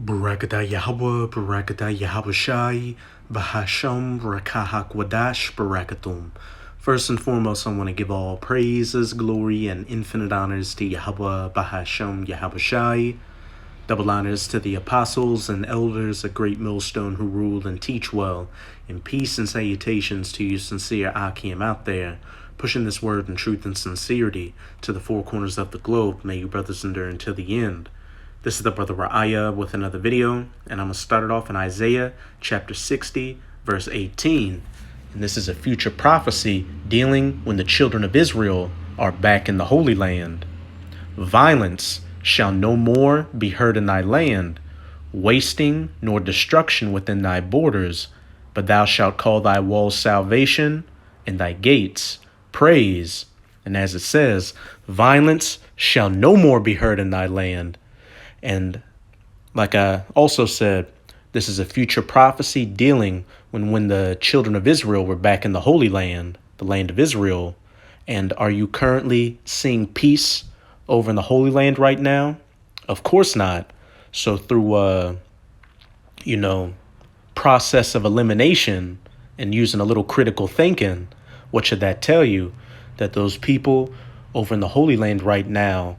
Barakatah Yahweh, Barakatah Yahweh Shai, Bahasham, Rakahak Wadash, Barakatum. First and foremost, I want to give all praises, glory, and infinite honors to Yahweh, Bahasham, Yahweh Shai. Double honors to the apostles and elders of Great Millstone who rule and teach well. And peace and salutations to you sincere Akim out there, pushing this word in truth and sincerity to the four corners of the globe. May you brothers endure until the end. This is the brother Ra'aya with another video, and I'm going to start it off in Isaiah chapter 60, verse 18. And this is a future prophecy dealing when the children of Israel are back in the Holy Land. Violence shall no more be heard in thy land, wasting nor destruction within thy borders, but thou shalt call thy walls salvation and thy gates praise. And as it says, violence shall no more be heard in thy land. And like I also said, this is a future prophecy dealing when the children of Israel were back in the Holy Land, the land of Israel. And are you currently seeing peace over in the Holy Land right now? Of course not. So through, process of elimination and using a little critical thinking, what should that tell you? That those people over in the Holy Land right now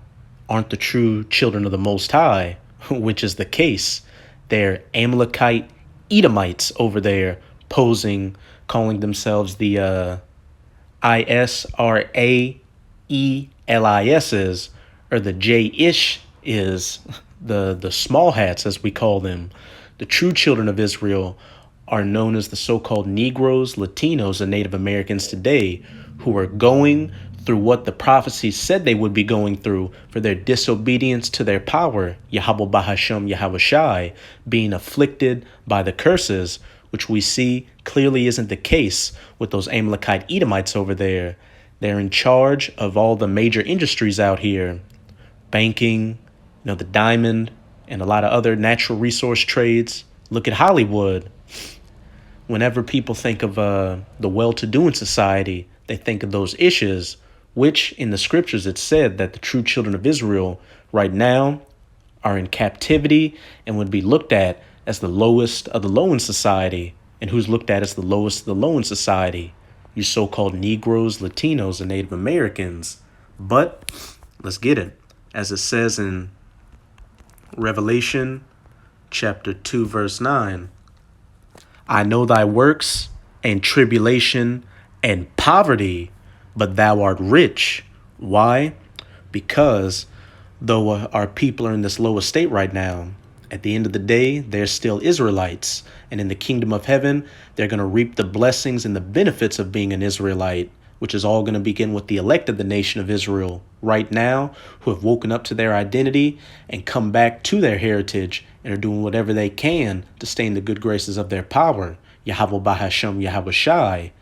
aren't the true children of the Most High, which is the case. They're Amalekite Edomites over there posing, calling themselves the Israelis, or the J-ish is the small hats, as we call them. The true children of Israel are known as the so-called Negroes, Latinos, and Native Americans today, who are going through what the prophecies said they would be going through for their disobedience to their power, Yahweh Bahasham Yahweh Shai, being afflicted by the curses, which we see clearly isn't the case with those Amalekite Edomites over there. They're in charge of all the major industries out here, banking, the diamond, and a lot of other natural resource trades. Look at Hollywood. Whenever people think of the well-to-do in society, they think of those issues, which in the scriptures it said that the true children of Israel right now are in captivity and would be looked at as the lowest of the low in society. And who's looked at as the lowest of the low in society? You so-called Negroes, Latinos, and Native Americans. But let's get it. As it says in Revelation chapter 2, verse 9, I know thy works and tribulation and poverty, but thou art rich. Why? Because though our people are in this low estate right now, at the end of the day, they're still Israelites. And in the kingdom of heaven, they're going to reap the blessings and the benefits of being an Israelite, which is all going to begin with the elect of the nation of Israel right now, who have woken up to their identity and come back to their heritage and are doing whatever they can to stay in the good graces of their power. Yahweh Bahasham Yahweh Shai.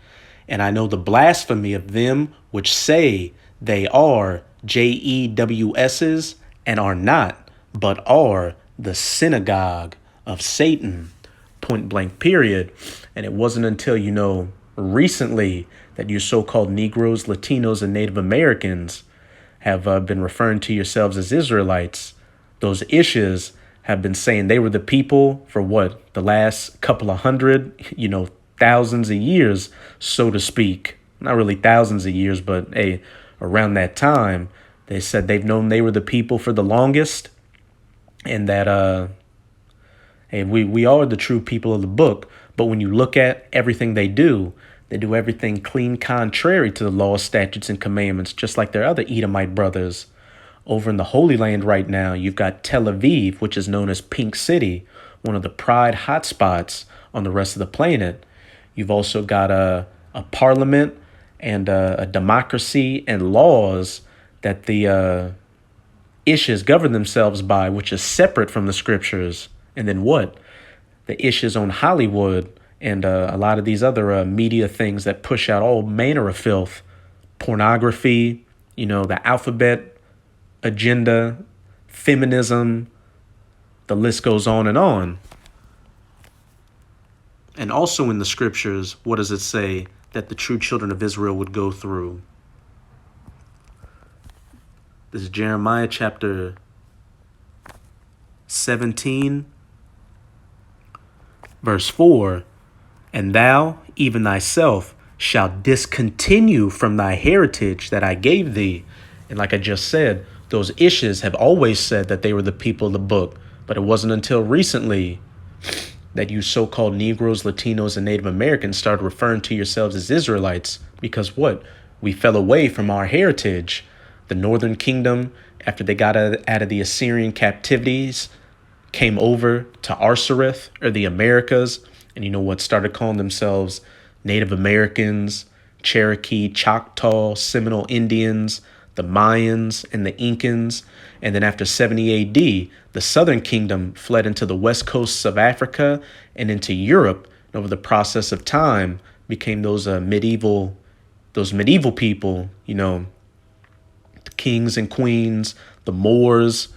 And I know the blasphemy of them which say they are JEWSs and are not, but are the synagogue of Satan. Point blank, period. And it wasn't until, recently that you so-called Negroes, Latinos, and Native Americans have been referring to yourselves as Israelites. Those issues have been saying they were the people for what? The last couple of hundred, thousands of years, so to speak. Not really thousands of years, but around that time, they said they've known they were the people for the longest, and that we are the true people of the book. But when you look at everything they do everything clean contrary to the laws, statutes, and commandments, just like their other Edomite brothers. Over in the Holy Land right now, you've got Tel Aviv, which is known as Pink City, one of the pride hotspots on the rest of the planet. You've also got a parliament and a democracy and laws that the Ishis govern themselves by, which is separate from the scriptures. And then what? The Ishis own Hollywood and a lot of these other media things that push out all manner of filth, pornography, the alphabet agenda, feminism, the list goes on and on. And also in the scriptures, what does it say that the true children of Israel would go through? This is Jeremiah chapter 17, Verse 4, and thou, even thyself, shalt discontinue from thy heritage that I gave thee. And like I just said, those Ishes have always said that they were the people of the book, but it wasn't until recently that you so-called Negroes, Latinos, and Native Americans started referring to yourselves as Israelites. Because what? We fell away from our heritage. The Northern Kingdom, after they got out of the Assyrian captivities, came over to Arsareth, or the Americas, and you know what, started calling themselves Native Americans, Cherokee, Choctaw, Seminole Indians, the Mayans, and the Incans. And then after 70 AD, the Southern Kingdom fled into the west coasts of Africa and into Europe, and over the process of time became those medieval people, you know, the kings and queens, the Moors,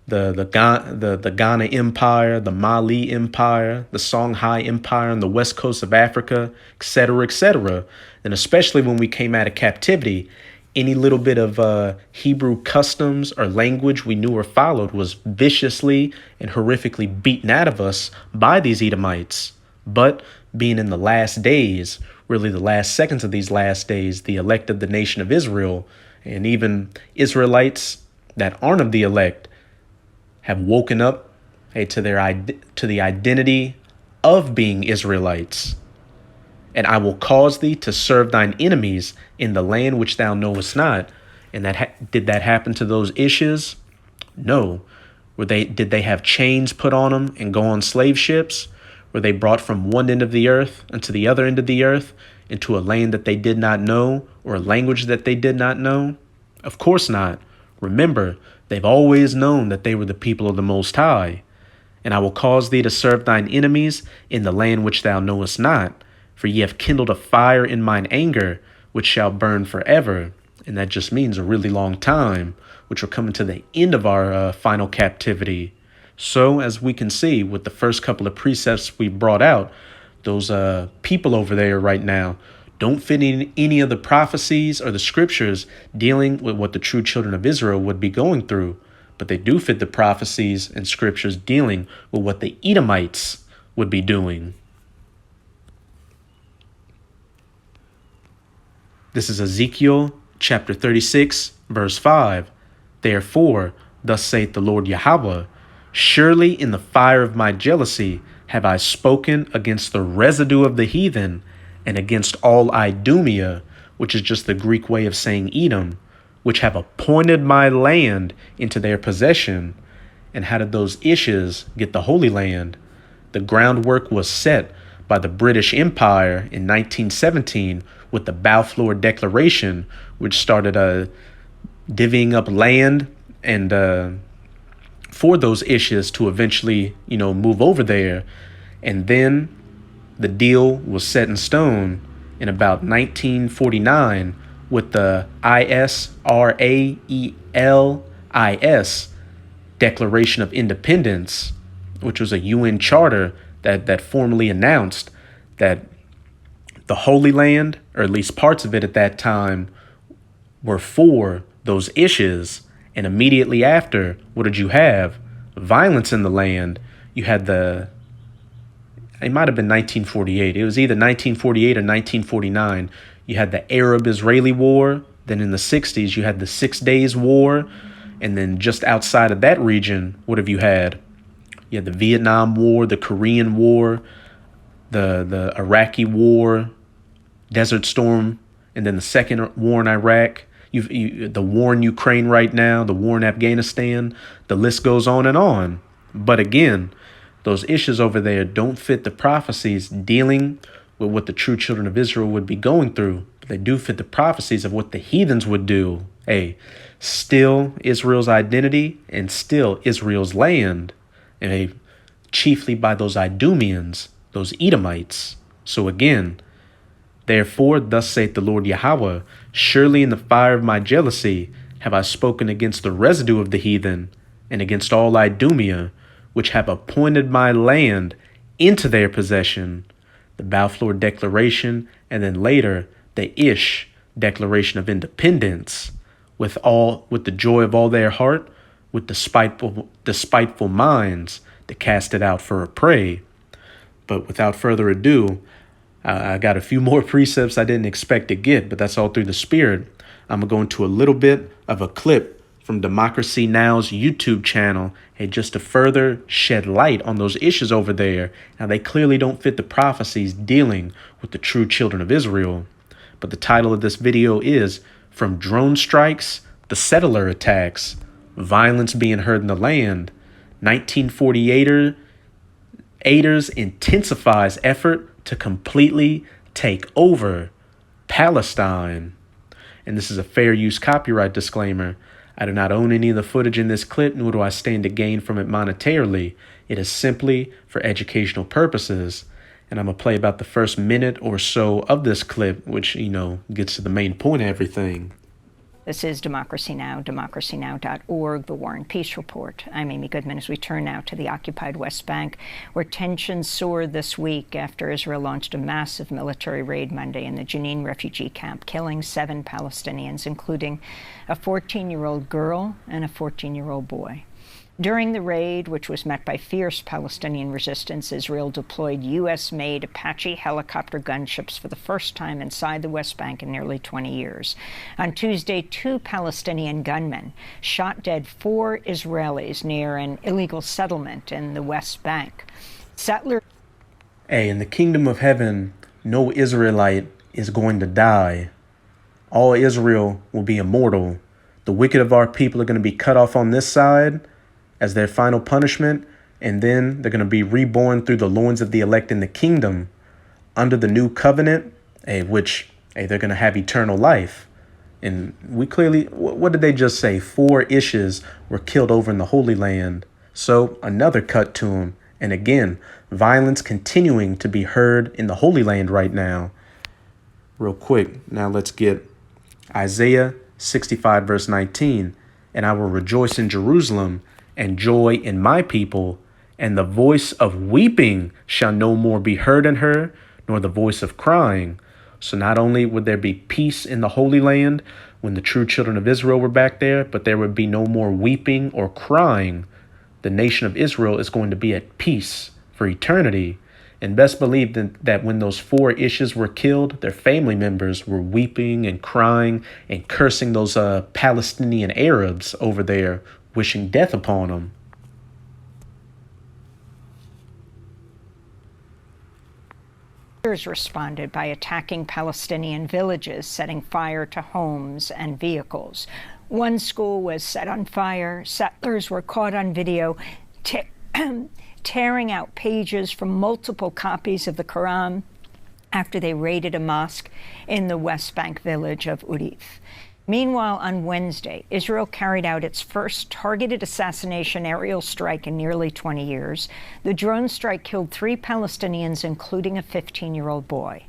the Ghana Empire, the Mali Empire, the Songhai Empire on the west coast of Africa, etc., etc. And especially when we came out of captivity, any little bit of Hebrew customs or language we knew or followed was viciously and horrifically beaten out of us by these Edomites. But being in the last days, really the last seconds of these last days, the elect of the nation of Israel, and even Israelites that aren't of the elect, have woken up, to the identity of being Israelites. And I will cause thee to serve thine enemies in the land which thou knowest not. And did that happen to those Ishes? No. Did they have chains put on them and go on slave ships? Were they brought from one end of the earth unto the other end of the earth, into a land that they did not know, or a language that they did not know? Of course not. Remember, they've always known that they were the people of the Most High. And I will cause thee to serve thine enemies in the land which thou knowest not. For ye have kindled a fire in mine anger, which shall burn forever. And that just means a really long time, which we're coming to the end of our final captivity. So, as we can see with the first couple of precepts we brought out, those people over there right now don't fit in any of the prophecies or the scriptures dealing with what the true children of Israel would be going through. But they do fit the prophecies and scriptures dealing with what the Edomites would be doing. This is Ezekiel chapter 36, verse 5. Therefore, thus saith the Lord Yahweh, surely in the fire of my jealousy have I spoken against the residue of the heathen, and against all Idumea, which is just the Greek way of saying Edom, which have appointed my land into their possession. And how did those Ishes get the Holy Land? The groundwork was set by the British Empire in 1917 with the Balfour Declaration, which started divvying up land and for those Ishes to eventually, move over there. And then the deal was set in stone in about 1949 with the ISRAELIS Declaration of Independence, which was a UN charter that formally announced that the Holy Land, or at least parts of it at that time, were for those Ishes. And immediately after, what did you have? Violence in the land. You had it might have been 1948. It was either 1948 or 1949. You had the Arab-Israeli War. Then in the 60s, you had the 6 Days War. And then just outside of that region, what have you had? You had the Vietnam War, the Korean War, the Iraqi War, Desert Storm, and then the second war in Iraq. The war in Ukraine right now, the war in Afghanistan. The list goes on and on. But again, those Ishes over there don't fit the prophecies dealing with what the true children of Israel would be going through. But they do fit the prophecies of what the heathens would do. Still Israel's identity and still Israel's land. And chiefly by those Idumeans, those Edomites. So again, therefore, thus saith the Lord Yahweh, surely in the fire of my jealousy have I spoken against the residue of the heathen, and against all Idumea, which have appointed my land into their possession. The Balfour Declaration, and then later the Ish Declaration of Independence, with the joy of all their heart, with the spiteful minds that cast it out for a prey. But without further ado, I got a few more precepts I didn't expect to get, but that's all through the Spirit. I'm going to go into a little bit of a clip from Democracy Now!'s YouTube channel, and just to further shed light on those issues over there. Now, they clearly don't fit the prophecies dealing with the true children of Israel. But the title of this video is From Drone Strikes to Settler Attacks, Violence Being Heard in the Land, 1948ers intensifies effort to completely take over Palestine. And this is a fair use copyright disclaimer. I do not own any of the footage in this clip, nor do I stand to gain from it monetarily. It is simply for educational purposes. And I'm going to play about the first minute or so of this clip, which, gets to the main point of everything. This is Democracy Now!, democracynow.org, The War and Peace Report. I'm Amy Goodman as we turn now to the occupied West Bank, where tensions soared this week after Israel launched a massive military raid Monday in the Jenin refugee camp, killing 7 Palestinians, including a 14-year-old girl and a 14-year-old boy. During the raid, which was met by fierce Palestinian resistance, Israel deployed U.S.-made Apache helicopter gunships for the first time inside the West Bank in nearly 20 years. On Tuesday, 2 Palestinian gunmen shot dead 4 Israelis near an illegal settlement in the West Bank. Hey, in the kingdom of heaven, no Israelite is going to die. All Israel will be immortal. The wicked of our people are going to be cut off on this side as their final punishment, and then they're going to be reborn through the loins of the elect in the kingdom under the new covenant, they're going to have eternal life. And we clearly, what did they just say? 4 Ishes were killed over in the Holy Land. So another cut to them. And again, violence continuing to be heard in the Holy Land right now. Real quick, now let's get Isaiah 65 verse 19. And I will rejoice in Jerusalem and joy in my people, and the voice of weeping shall no more be heard in her, nor the voice of crying. So not only would there be peace in the Holy Land when the true children of Israel were back there, but there would be no more weeping or crying. The nation of Israel is going to be at peace for eternity. And best believe that when those 4 Ishes were killed, their family members were weeping and crying and cursing those Palestinian Arabs over there, wishing death upon them. Responded by attacking Palestinian villages, setting fire to homes and vehicles. One school was set on fire. Settlers were caught on video tearing out pages from multiple copies of the Quran after they raided a mosque in the West Bank village of Urif. Meanwhile, on Wednesday, Israel carried out its first targeted assassination aerial strike in nearly 20 years. The drone strike killed 3 Palestinians, including a 15-year-old boy.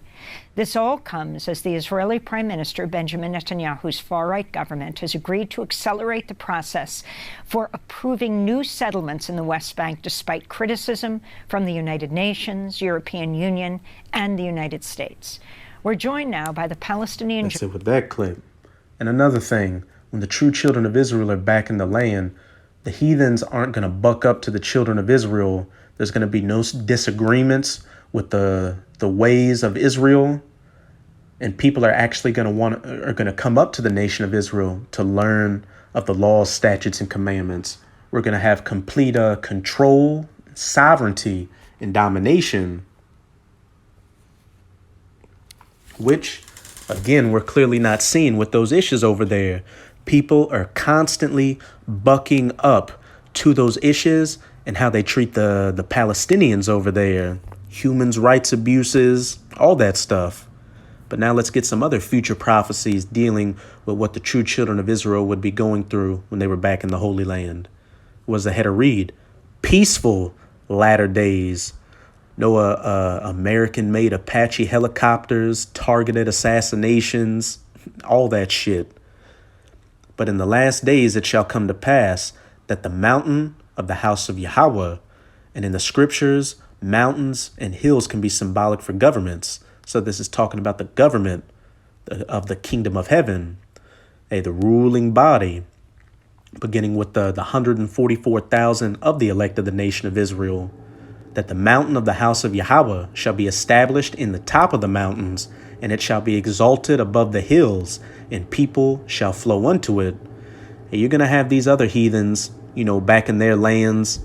This all comes as the Israeli Prime Minister Benjamin Netanyahu's far-right government has agreed to accelerate the process for approving new settlements in the West Bank, despite criticism from the United Nations, European Union, and the United States. We're joined now by the Palestinian... That's it with that clip. And another thing, when the true children of Israel are back in the land, the heathens aren't going to buck up to the children of Israel. There's going to be no disagreements with the ways of Israel. And people are actually going to come up to the nation of Israel to learn of the laws, statutes, and commandments. We're going to have complete control, sovereignty, and domination, which, again, we're clearly not seeing with those issues over there. People are constantly bucking up to those issues and how they treat the Palestinians over there. Human rights abuses, all that stuff. But now let's get some other future prophecies dealing with what the true children of Israel would be going through when they were back in the Holy Land. Was the header read? Peaceful latter days. No American-made Apache helicopters, targeted assassinations, all that shit. But in the last days it shall come to pass that the mountain of the house of Yahweh, and in the scriptures, mountains and hills can be symbolic for governments. So this is talking about the government of the kingdom of heaven, the ruling body, beginning with the 144,000 of the elect of the nation of Israel. that the mountain of the house of Yahweh shall be established in the top of the mountains, and it shall be exalted above the hills, and people shall flow unto it. And you're going to have these other heathens, back in their lands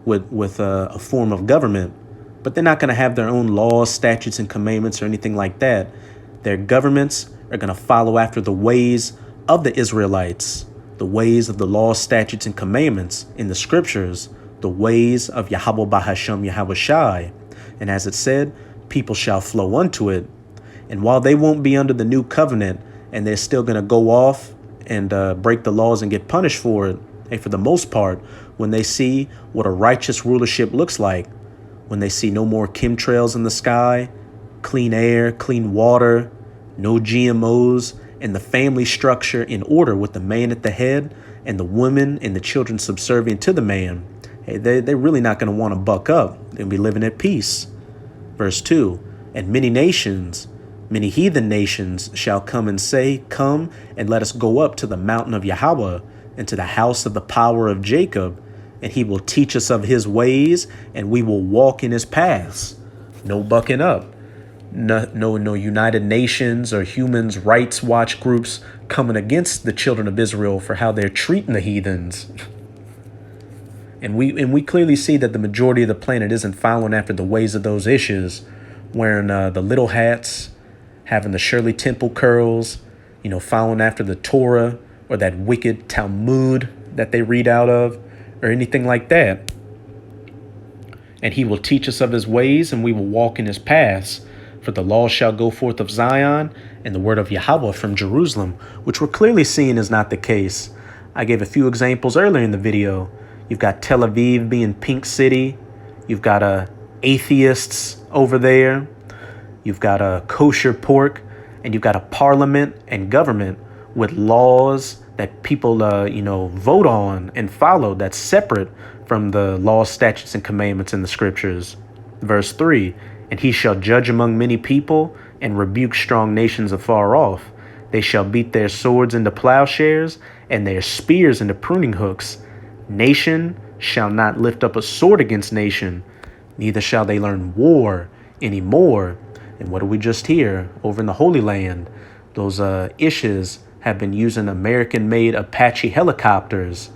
with a form of government, but they're not going to have their own laws, statutes, and commandments or anything like that. Their governments are going to follow after the ways of the Israelites, the ways of the laws, statutes, and commandments in the scriptures, the ways of Yahweh Bahashem Yahweh Shai. And as it said, people shall flow unto it. And while they won't be under the new covenant, and they're still going to go off and break the laws and get punished for it, and for the most part, when they see what a righteous rulership looks like, when they see no more chemtrails in the sky, clean air, clean water, no GMOs, and the family structure in order with the man at the head and the women and the children subservient to the man, they're really not going to want to buck up. They'll be living at peace. Verse 2, and many nations, many heathen nations shall come and say, come and let us go up to the mountain of Yahweh and to the house of the power of Jacob, and he will teach us of his ways, and we will walk in his paths. No bucking up. No United Nations or human rights watch groups coming against the children of Israel for how they're treating the heathens. And we clearly see that the majority of the planet isn't following after the ways of those issues, wearing the little hats, having the Shirley Temple curls, following after the Torah or that wicked Talmud that they read out of, or anything like that. And he will teach us of his ways, and we will walk in his paths. For the law shall go forth of Zion, and the word of Yahweh from Jerusalem, which we're clearly seeing is not the case. I gave a few examples earlier in the video. You've got Tel Aviv being Pink City. You've got atheists over there. You've got kosher pork, and you've got a parliament and government with laws that people, vote on and follow that's separate from the laws, statutes, and commandments in the scriptures. Verse 3, and he shall judge among many people and rebuke strong nations afar off. They shall beat their swords into plowshares and their spears into pruning hooks. Nation shall not lift up a sword against nation, neither shall they learn war anymore. And what do we just hear over in the Holy Land? Those Ishes have been using American-made Apache helicopters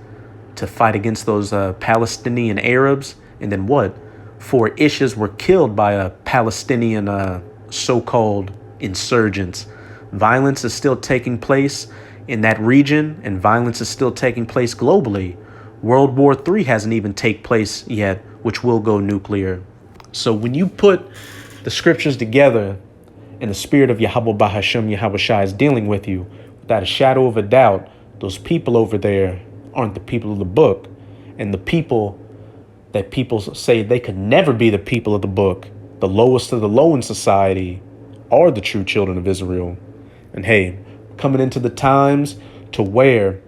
to fight against those Palestinian Arabs. And then what? 4 Ishes were killed by a Palestinian so-called insurgents. Violence is still taking place in that region, and violence is still taking place globally. World War III hasn't even taken place yet, which will go nuclear. So when you put the scriptures together and the spirit of Yahweh Bahashem Yahweh Shai is dealing with you, without a shadow of a doubt, those people over there aren't the people of the book. And the people that people say they could never be the people of the book, the lowest of the low in society, are the true children of Israel. And hey, coming into the times to where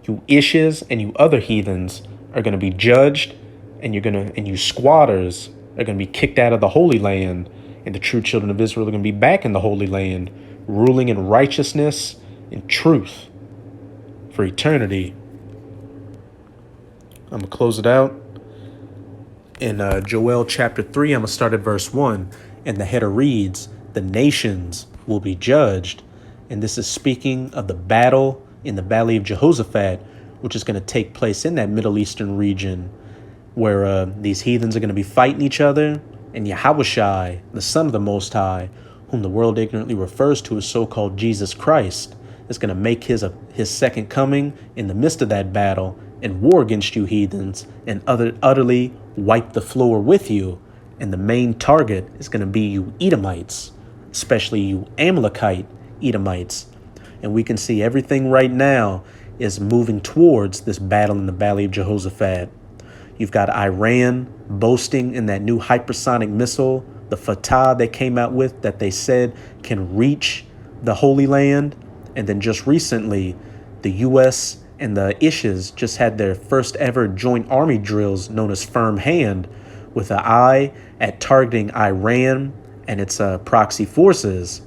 you Ishes and you other heathens are going to be judged, and you squatters are going to be kicked out of the Holy Land, and the true children of Israel are going to be back in the Holy Land, ruling in righteousness and truth for eternity. I'm going to close it out. In Joel chapter 3, I'm going to start at verse 1. And the header reads, the nations will be judged. And this is speaking of the battle in the Valley of Jehoshaphat, which is going to take place in that Middle Eastern region, where these heathens are going to be fighting each other. And Yahushai, the Son of the Most High, whom the world ignorantly refers to as so-called Jesus Christ, is going to make his second coming in the midst of that battle and war against you heathens and utterly wipe the floor with you. And the main target is going to be you Edomites, especially you Amalekite Edomites. And we can see everything right now is moving towards this battle in the Valley of Jehoshaphat. You've got Iran boasting in that new hypersonic missile, the Fatah they came out with, that they said can reach the Holy Land. And then just recently, the U.S. and the Ishes just had their first ever joint army drills known as Firm Hand, with an eye at targeting Iran and its proxy forces.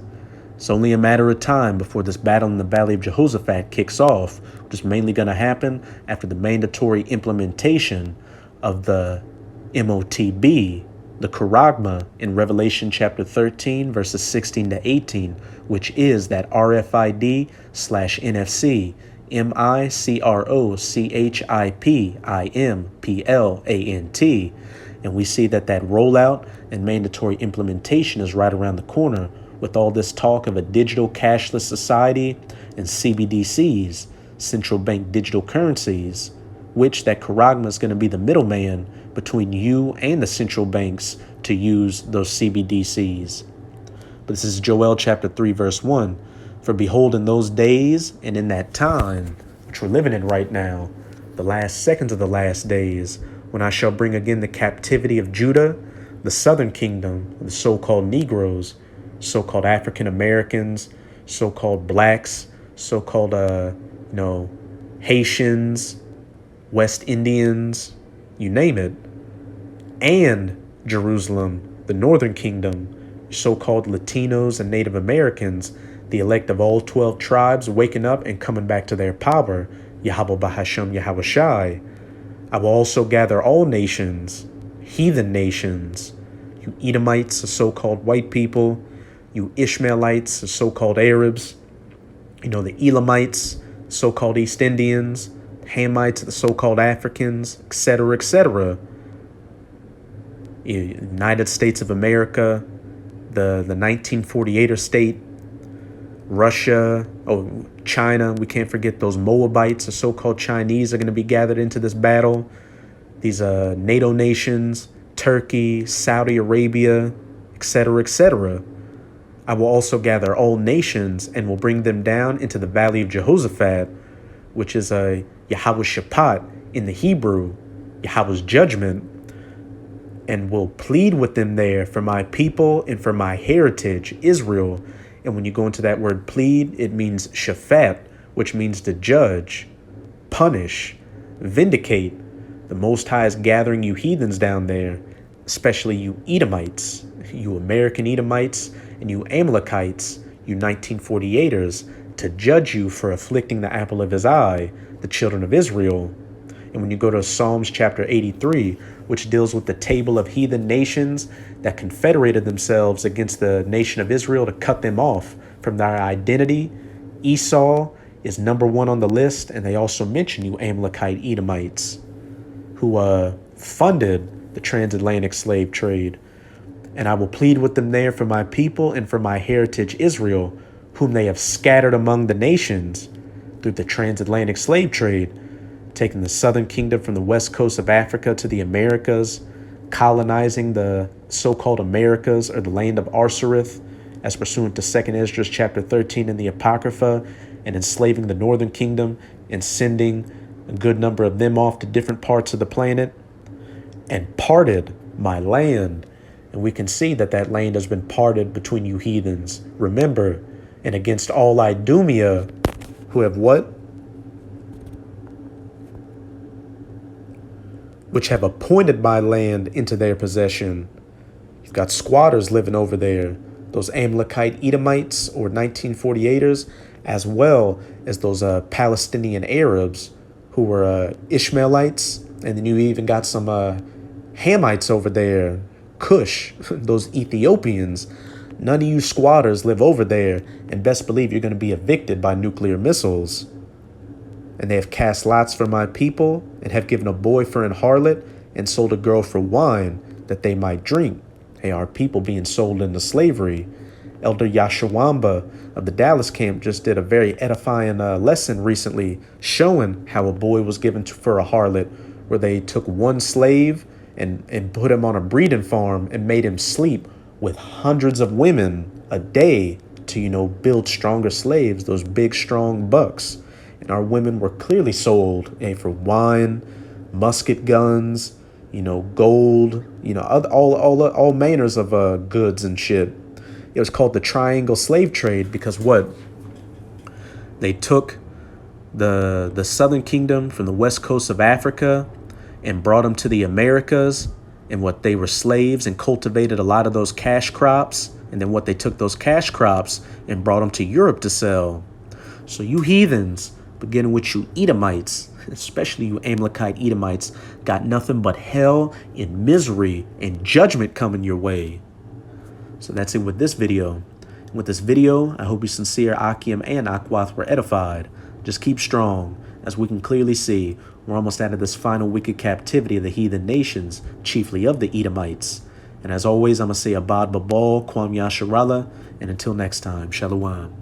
It's only a matter of time before this battle in the Valley of Jehoshaphat kicks off, which is mainly going to happen after the mandatory implementation of the MOTB, the charagma in Revelation chapter 13, verses 16 to 18, which is that RFID/NFC, MICROCHIPIMPLANT. And we see that rollout and mandatory implementation is right around the corner with all this talk of a digital cashless society and CBDCs, central bank digital currencies, which that charagma is going to be the middleman between you and the central banks to use those CBDCs. But this is Joel chapter 3, verse 1. For behold, in those days and in that time, which we're living in right now, the last seconds of the last days, when I shall bring again the captivity of Judah, the southern kingdom, the so-called Negroes, so-called African Americans, so-called blacks, so-called, Haitians, West Indians, you name it, and Jerusalem, the northern kingdom, so-called Latinos and Native Americans, the elect of all 12 tribes waking up and coming back to their power, Yahweh Bahashem Yahweh Shai. I will also gather all nations, heathen nations, you Edomites, the so-called white people, you Ishmaelites, the so-called Arabs, the Elamites, so-called East Indians, Hamites, the so-called Africans, etc., etc. United States of America, the 1948er state, Russia, China, we can't forget those Moabites, the so-called Chinese are going to be gathered into this battle. These NATO nations, Turkey, Saudi Arabia, etc., etc. I will also gather all nations and will bring them down into the valley of Jehoshaphat, which is a Yahweh Shaphat in the Hebrew, Yahweh's judgment, and will plead with them there for my people and for my heritage, Israel. And when you go into that word plead, it means shaphat, which means to judge, punish, vindicate. The Most High is gathering you heathens down there, especially you Edomites, you American Edomites, and you Amalekites, you 1948ers, to judge you for afflicting the apple of his eye, the children of Israel. And when you go to Psalms chapter 83, which deals with the table of heathen nations that confederated themselves against the nation of Israel to cut them off from their identity, Esau is number one on the list. And they also mention you Amalekite Edomites who funded the transatlantic slave trade. And I will plead with them there for my people and for my heritage Israel, whom they have scattered among the nations through the transatlantic slave trade, taking the southern kingdom from the west coast of Africa to the Americas, colonizing the so-called Americas or the land of Arsareth, as pursuant to 2 Esdras chapter 13 in the Apocrypha, and enslaving the northern kingdom and sending a good number of them off to different parts of the planet, and parted my land. And we can see that land has been parted between you heathens. Remember, and against all Idumea, who have what? Which have appointed my land into their possession. You've got squatters living over there, those Amalekite Edomites or 1948ers, as well as those Palestinian Arabs who were Ishmaelites. And then you even got some Hamites over there, Cush, those Ethiopians. None of you squatters live over there, and best believe you're going to be evicted by nuclear missiles. And they have cast lots for my people, and have given a boy for an harlot, and sold a girl for wine, that they might drink. Hey, our people being sold into slavery. Elder Yashawamba of the Dallas camp just did a very edifying lesson recently, showing how a boy was given for a harlot, where they took one slave and put him on a breeding farm and made him sleep with hundreds of women a day to, build stronger slaves, those big, strong bucks. And our women were clearly sold for wine, musket guns, gold, all manners of goods and shit. It was called the Triangle Slave Trade because what? They took the southern kingdom from the west coast of Africa and brought them to the Americas, and what they were slaves and cultivated a lot of those cash crops, and then what they took those cash crops and brought them to Europe to sell. So you heathens, beginning with you Edomites, especially you Amalekite Edomites, got nothing but hell and misery and judgment coming your way. So that's it with this video. With this video, I hope you sincere Akim and Akwath were edified. Just keep strong. As we can clearly see, we're almost out of this final wicked captivity of the heathen nations, chiefly of the Edomites. And as always, I'm going to say Abad Babal, Kwam Yasharallah, and until next time, Shalom.